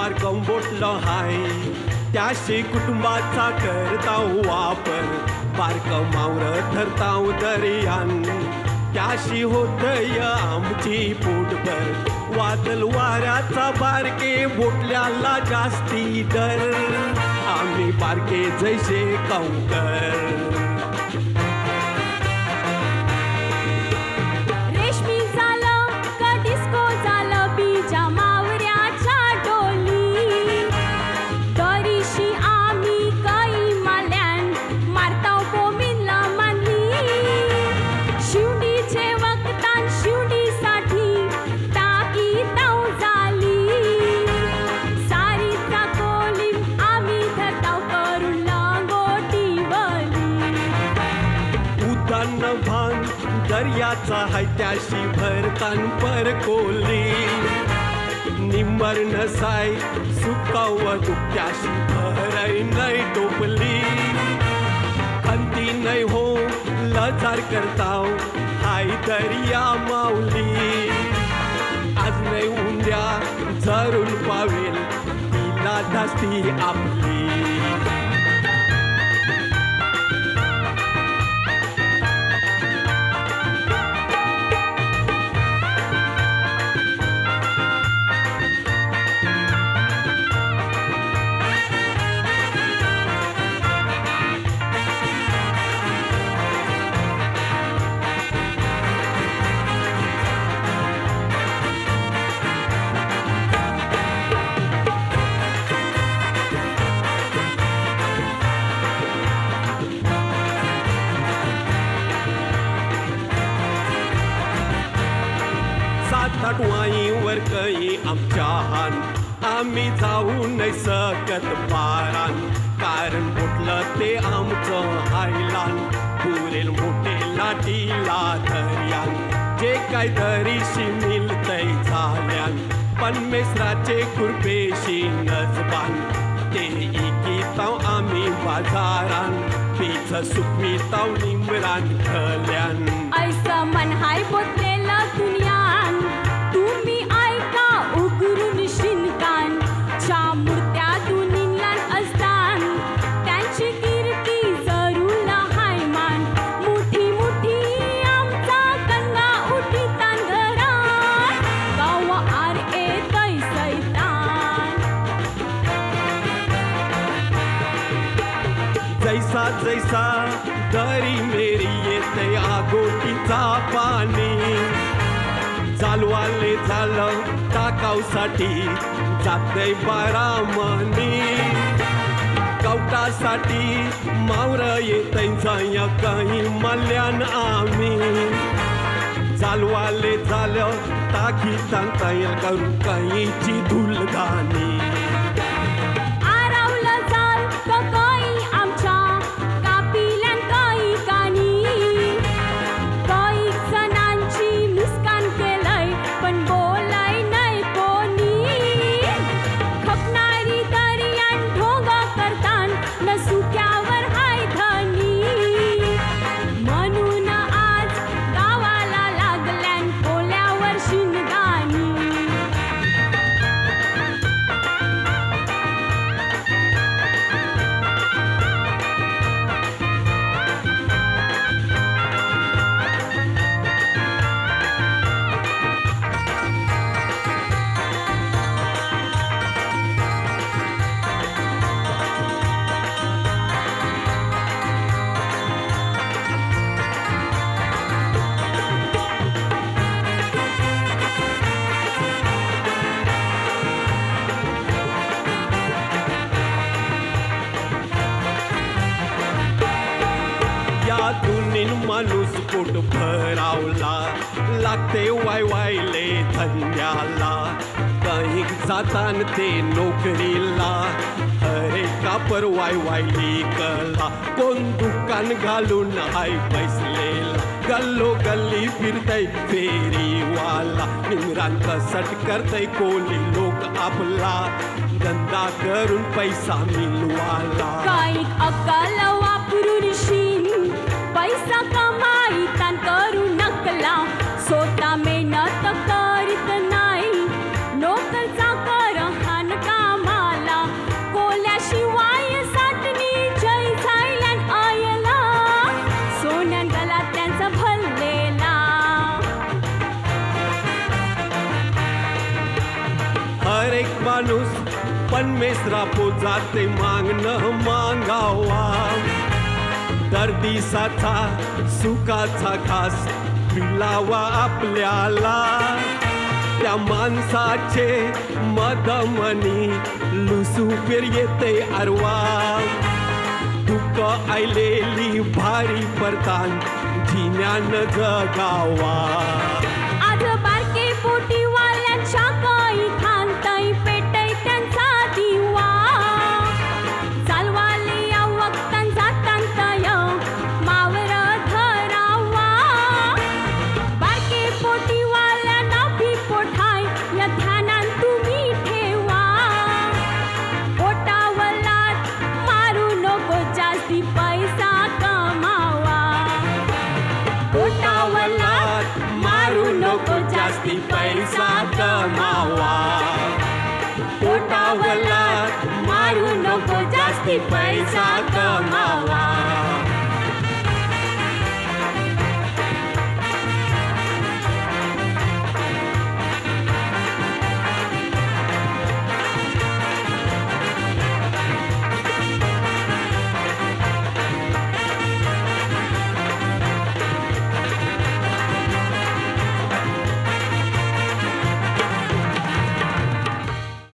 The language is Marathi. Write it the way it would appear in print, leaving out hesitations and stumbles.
बारकं बोटलं हाय त्याशी कुटुंबाचा करताव वापर बारकं मावर धरताव दर्यान त्याशी होतय आमची पोटभर वादल वाऱ्याचा बारके बोटल्याला जास्ती दर आम्ही बारके जैसे काउंटर रेशमी झालं का डिस्को झालं बीजा मावऱ्याच्या डोली तरीशी आम्ही काही माल्यान मारताव बोमीला मानली शिवडीचे वक्तान शिवडीसाठी टाकी ताव झाली सारीचा कोलीम आम्ही धरताव करून लंगोटीवली उदान भान दर्याचा हाय त्याशी भरतान परकोली निंबर नसाय सुकाव दुःख्याशी भराई नाही टोपली खंती नाही हो लजार करताव हाय दर्या माऊली आज नाही उंद्या जरून पावेल तिला धास्ती आपली वर कई आमच्या हान आम्ही जाऊ नाही सकत पारान कारण बोटलं ते आमचं हायलान पुरेल मोठे लाटीला दर्यान जे काय दरीशी मिळतय झाल्यान पण मेसराचे खुरपेशी नजबान ते इकिताव आम्ही बाजारान पीच सुकमिताव निमरान खल्यान ऐसा मन हाय बोतलेला दुनियान तुम्ही ऐका उघडून शिनकान च्या मूर्त्या दुनियान असतान त्यांची कीर्ती जरूर हाय मान मोठी मोठी आमचा गंगा उठी तांधरान गाव आर येतय सैतान जैसा जैसा दरी मेरी येते आगोटीचा पाणी चालवाले झालं टाकावसाठी जाते बारामणी कवटासाठी मावर येतय जाय काही मल्यान आम्ही चालवाले झालं टाकी सांगता येईल करू काहीची धुलदानी आरावलं जाल तो काही आमच्या कापिल्यान काही कानी काही जणांची नुकसान केलंय पण बोलाय नाही कोणी खपणारी दर्यान ढोंग करतान न सुक्यावर हाय धनी म्हणून आज गावाला लागल्यान कोल्यावर शिनगानी यातून माणूस पोट भरावला लागते वाय वायले धंद्याला काही जातान ते नोकरीला अरे कापर वाय वायली कला कोण दुकान घालून हाय बैसलेला गल्लो गल्ली फिरतय फेरीवाला निमरान कसट करतय कोणी लोक आपला धंदा करून पैसा मिळवाला काही अक्कल वापरून शिन पैसा कमाईतान करू नकला स्वतः मेहनत करीत नाही नोकर चाकर हान काम हर एक माणूस परमेश्वरा जाते मागणं मागावा. दर्दिसाचा सुखाचा घास पिलावा आपल्याला. त्या माणसाचे मदमनी लुसूपेर येते अरवा. दुःख आयलेली भारी पडतान जिन्यानं जगावा. आज बारके पोटीवाल्यांच्या काही खांतई पेटई त्यांचा दिवा. चालवाले या वक्तान जातांतय मावर धरावा. बारके पोटीवाल्यांना भी पोठाय या ध्यानान तुम्ही ठेवा. पोटावलात मारू नको जास्ती पैसा कमावा. पोटावलात मारू नको जास्ती पैसा कमावा. पोटावलात मारू नको जास्ती पैसा कमावा.